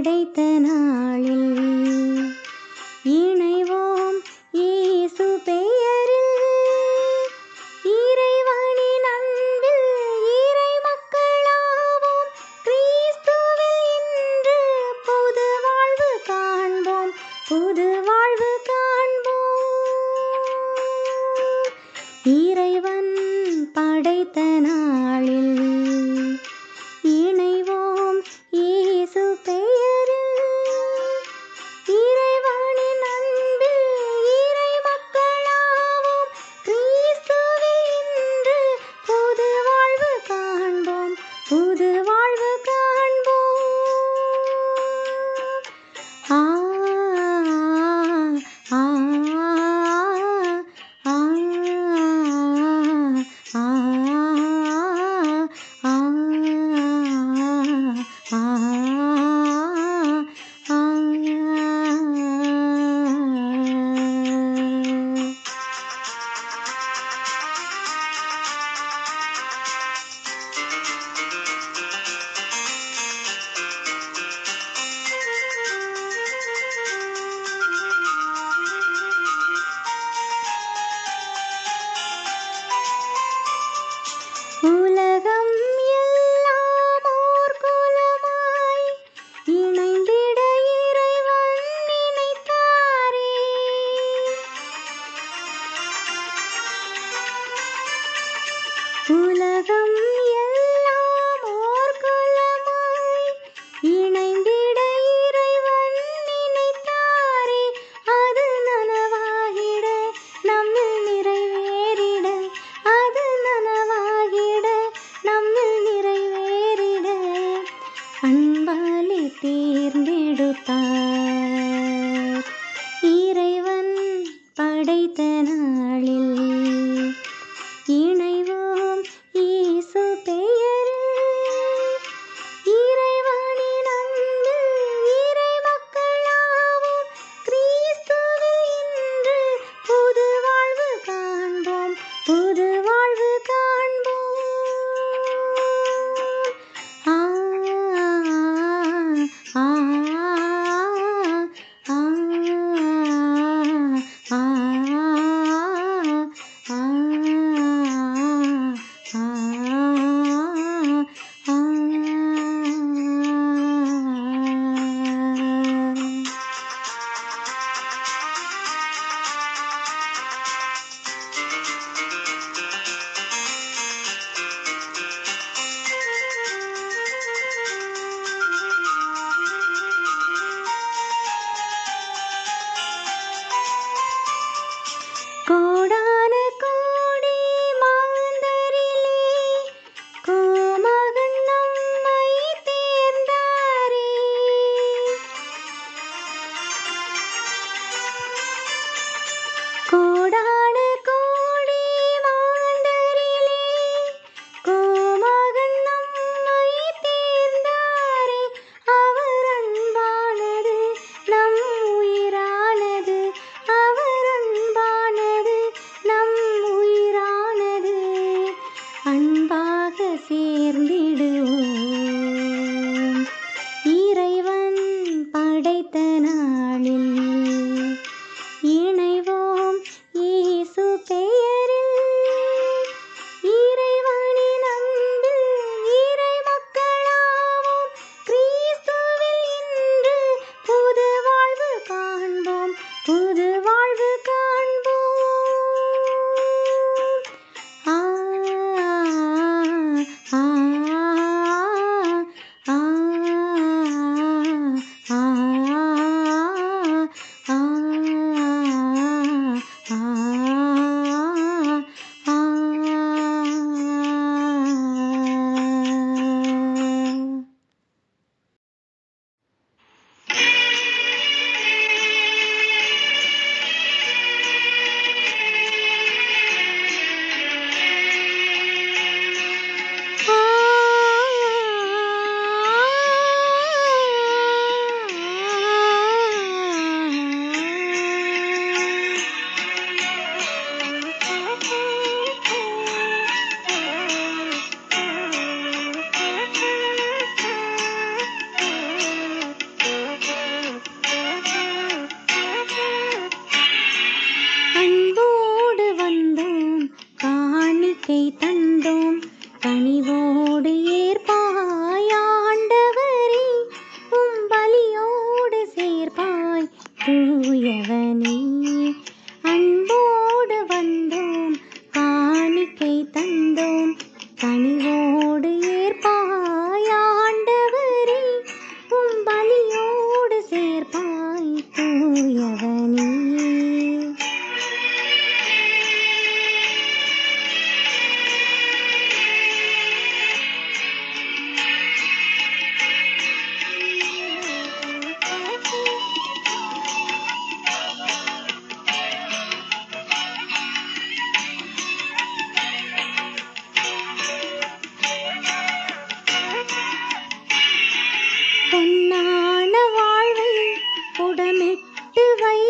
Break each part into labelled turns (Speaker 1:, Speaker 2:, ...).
Speaker 1: படைத்த நாளில் இணைவோம் இயேசு பெயரில். இறைவனின் அன்பில் இறை மக்களாவோம். கிறிஸ்துவில் இன்று புது வாழ்வு காண்போம், புது வாழ்வு காண்போம். இறைவன் படைத்த நாளில் இணைவோம் இயேசு பெயரில். இறைவனின் அன்பில் இறை மக்களாவோம். கிறிஸ்துவில் இன்று புது வாழ்வு காண்போம், புது வாழ்வு காண்போம். ஆ ஆ ஆ உலகம் எல்லாம் ஓர் குலமாய் இணைந்திட இறைவன் நினைத்தாரே. உலகம் எல்லாம் ஓர் குலமாய் இணைந்திட இறைவன் நினைத்தாரே. அது நனவாகிட நம்மில் நிறைவேறிட, அது நனவாகிட நம்மில் நிறைவேறிட அன்பாலே தேர்ந்தெடுத்தார். இறைவன் படைத்த நாளில் இணைவோம் இயேசு பெயரில். இறைவனின் அன்பில் இறை மக்களாவோம். கிறிஸ்துவில் இன்று புது வாழ்வு காண்போம், புது வாழ்வு காண்போம். ஆ ஆ ஆ ஆ ஆ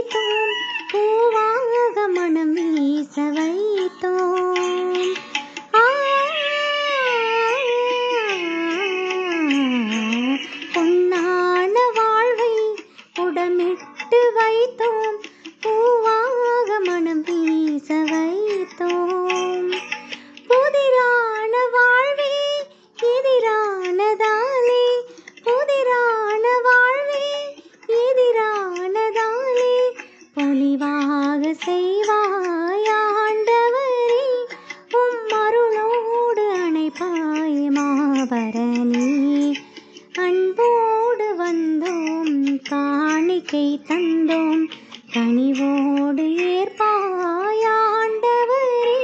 Speaker 1: வைத்தோம், பூவாக மனம் வீச வைத்தோம். பொன்னான வாழ்வை புடமிட்டு வைத்தோம், பூவாக மனம் வீச வைத்தோம். புதிரான வாழ்வே எதிரானதாலே, புதிரான வாழ்வே எதிரானதாலே, பொலிவாக செய்வாய் ஆண்டவரே, உம் அருளோடு அணைப்பாய் மாபரணி. அன்போடு வந்தோம், காணிக்கை தந்தோம், கனிவோடு ஏற்பாய் ஆண்டவரே,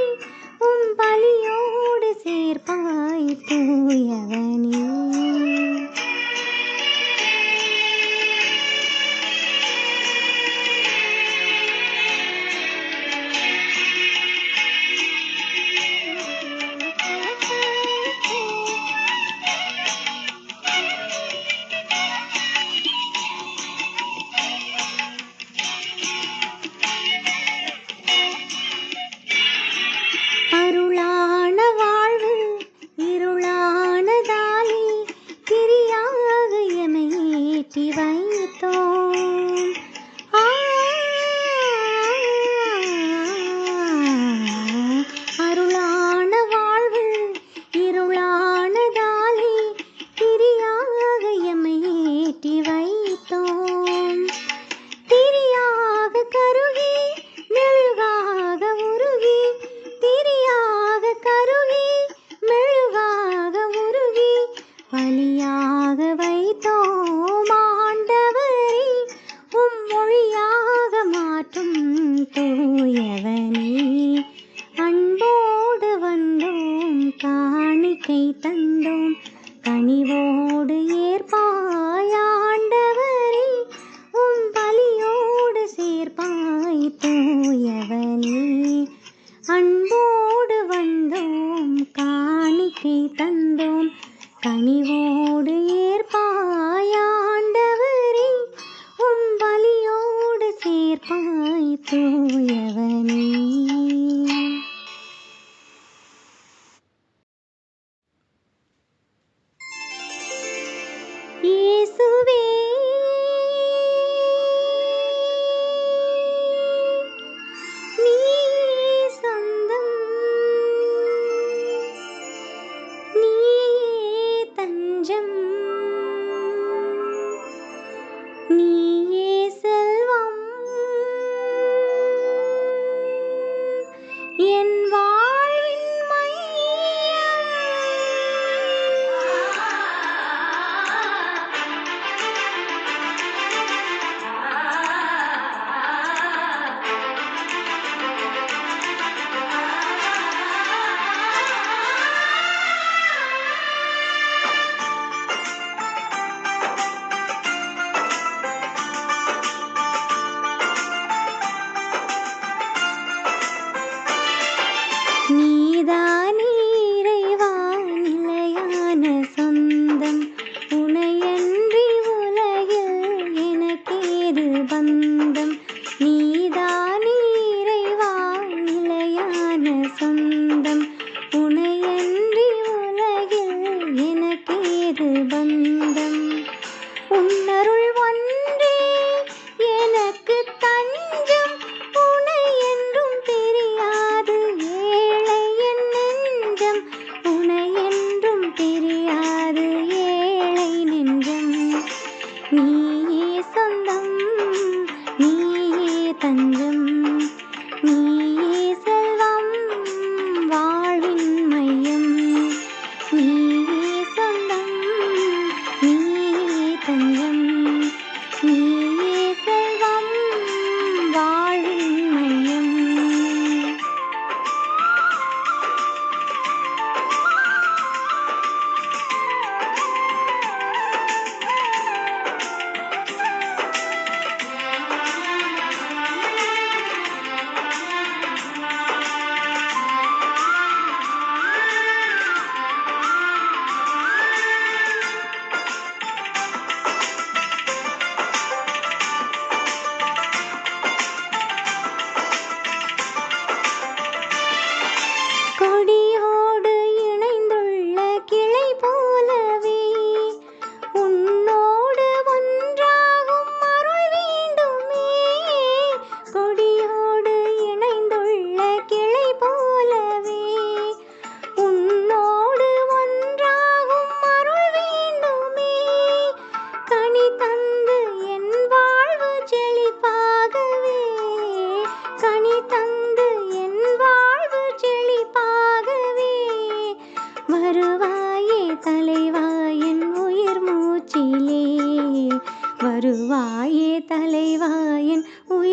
Speaker 1: உம் பலியோடு சேர்ப்பாய் தூயவனே. அருளான வாழ்வு இருளானதாலே, திரியாக எமை ஏற்றி வைத்தோம். அருளான வாழ்வு இருளானதாலே, திரியாக எமை ஏற்றி வைத்தோம். திரியாக கருகி மெழுகாக உருகி, திரியாக கருகி மெழுகாக உருகி, பலியாக வைத்தோம் ஆண்டவரே, உம் மொழியாக மாற்றும் தூயவனே. அன்போடு வந்தோம், காணிக்கை தந்தோம், கனிவோடு ஏற்பாய் ஆண்டவரே, உம் பலியோடு சேர்ப்பாய் தூயவனே. அன்போடு வந்தோம், காணிக்கை தந்தோம், கனிவோடு ஏற்பாய் ஆண்டவரே, உம் பலியோடு சேர்ப்பாய் தூயவனே. இயேசுவே நீயே சொந்தம், நீயே தஞ்சம், நீயே செல்வம், என் வாழ்வின் மையம். நீதானே இறைவா நிலையான சொந்தம், உனையன்றி உலகில் எனக்கேது பந்தம். நீதானே இறைவா நிலையான சொந்தம், உனையன்றி உலகில் எனக்கேது பந்தம். உன்னருள் ஒன்றே எனக்கு தஞ்சம், உனை என்றும் தெரியாது ஏழை என் நெஞ்சம், உனை என்றும் தெரியாது ஏழை நெஞ்சம். நீயே சொந்தம், நீயே தஞ்சம், நீயே செல்வம், வாழ்வின் மையம். நீயே சொந்தம், நீயே தஞ்சம், நீயே செல்வம், வாழ்வின் மையம்.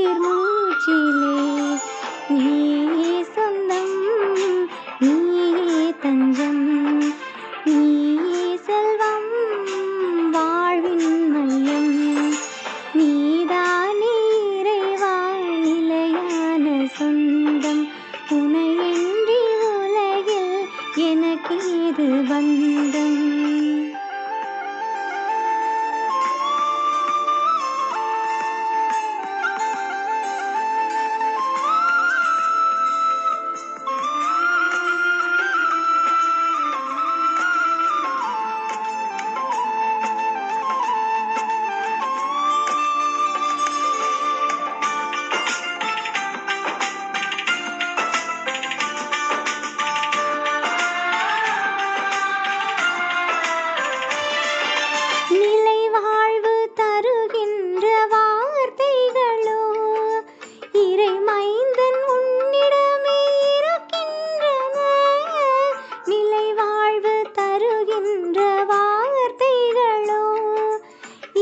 Speaker 1: உயிர் மூச்சிலே நீயே சொந்தம், நீயே தஞ்சம், நீயே செல்வம், வாழ்வின் மையம். நீதானே இறைவா நிலையான சொந்தம், உனையன்றி உலகில் எனக்கேது பந்தம். நிலை வாழ்வு தருகின்ற வார்த்தைகளோ இறை மைந்தன் உன்னிடமே இருக்கின்றன. நிலை வாழ்வு தருகின்ற வார்த்தைகளோ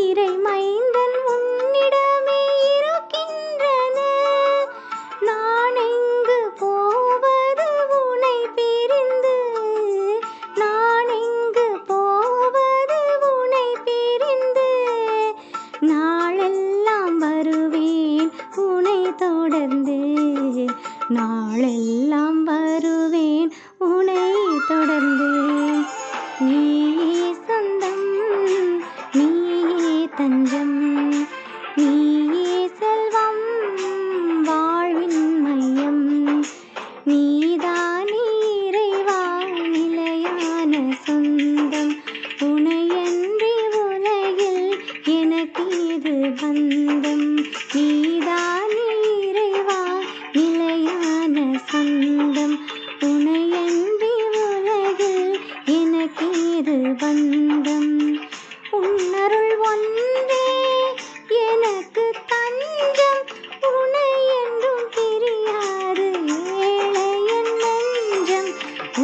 Speaker 1: இறை மைந்தன் உன்னிடமே இருக்கின்றன. நான் எங்கு போவது உனை பிரிந்து, நான் எங்கு போவது உனை பிரிந்து, நாளெல்லாம் வருவேன் உனை தொடர்ந்து, நாளெல்லாம் வருவேன் உனை தொடர்ந்து. நீயே சொந்தம், நீயே தஞ்சம், நீயே செல்வம், வாழ்வின் மையம். நீதானே இறைவா நிலையான சொந்தம், உனையன்றி உலகில் எனக்கேது பந்தம். நீதானே இறைவா நிலையான சொந்தம், உனையன்றி உலகில் எனக்கேது பந்தம். உன்னருள் ஒன்றே எனக்கு தஞ்சம், உனை என்றும் பிரியாது ஏழையின் நெஞ்சம்,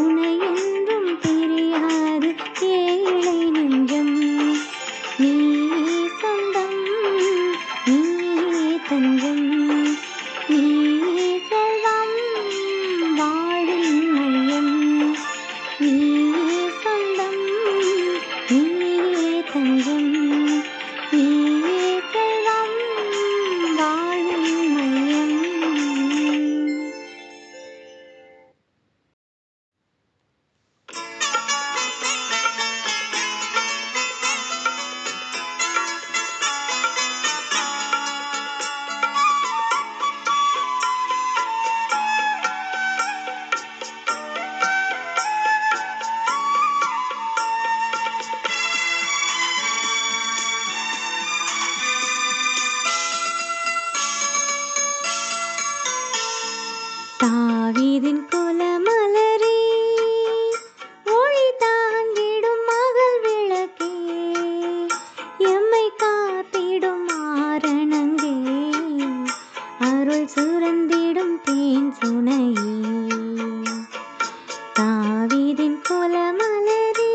Speaker 1: உனை என்றும் பிரியாது ஏழை நெஞ்சம். நீயே சொந்தம், நீயே தஞ்சம், நீயே செல்வம், வாழும் மையம். நீயே சொந்தம், நீயே தஞ்சம், நீயே செல்வம், வாழும் மையம். தாவீதின் குலமலரே, ஒளி தாங்கிடும் மகள் விளக்கே, எம்மை காத்திடும் ஆரணங்கே, அருள் சுரந்திடும் தேன் சுனையே. தாவீதின் குலமலரே,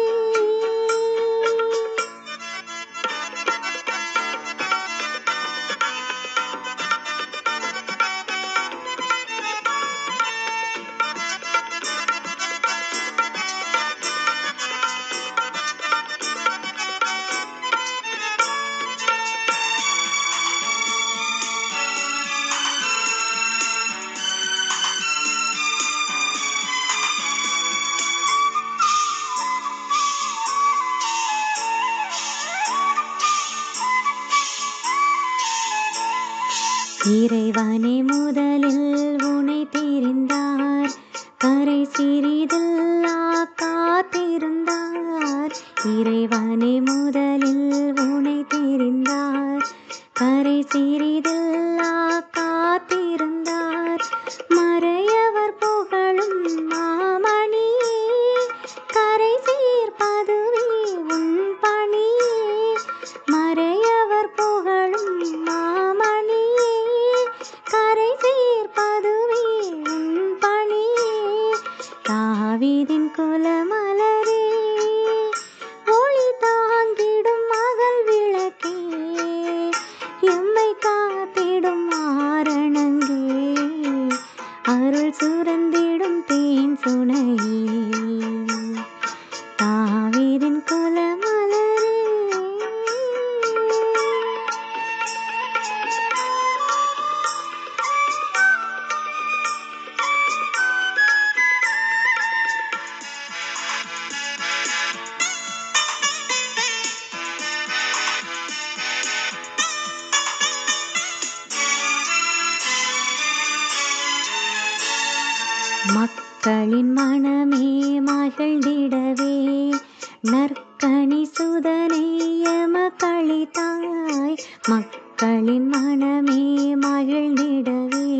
Speaker 1: இறைவனே முதலில் உனை தெரிந்தார், கரை சிறிதில்லா காத்திருந்தார். இறைவனே முதலில் உனை தெரிந்தார், கரை சிறிதில்லா காத்திருந்தார். மறையவர் புகழும் மாமணியே, கரை சேர்ப்பதுவே உன் பணியே. மறையவர் புகழும் மாமணியே, கரை சேர்ப்பதுவே உன் பணியே. தாவீதின் குலமலரே, ஒளி தாங்கிடும் மகள் விளக்கே, எம்மை காத்திடும் மக்களின் மனமே மகிழ்ந்திடவே நற்கனி சுதனை எமக்களித்தாய். மக்களின் மனமே மகிழ்ந்திடவே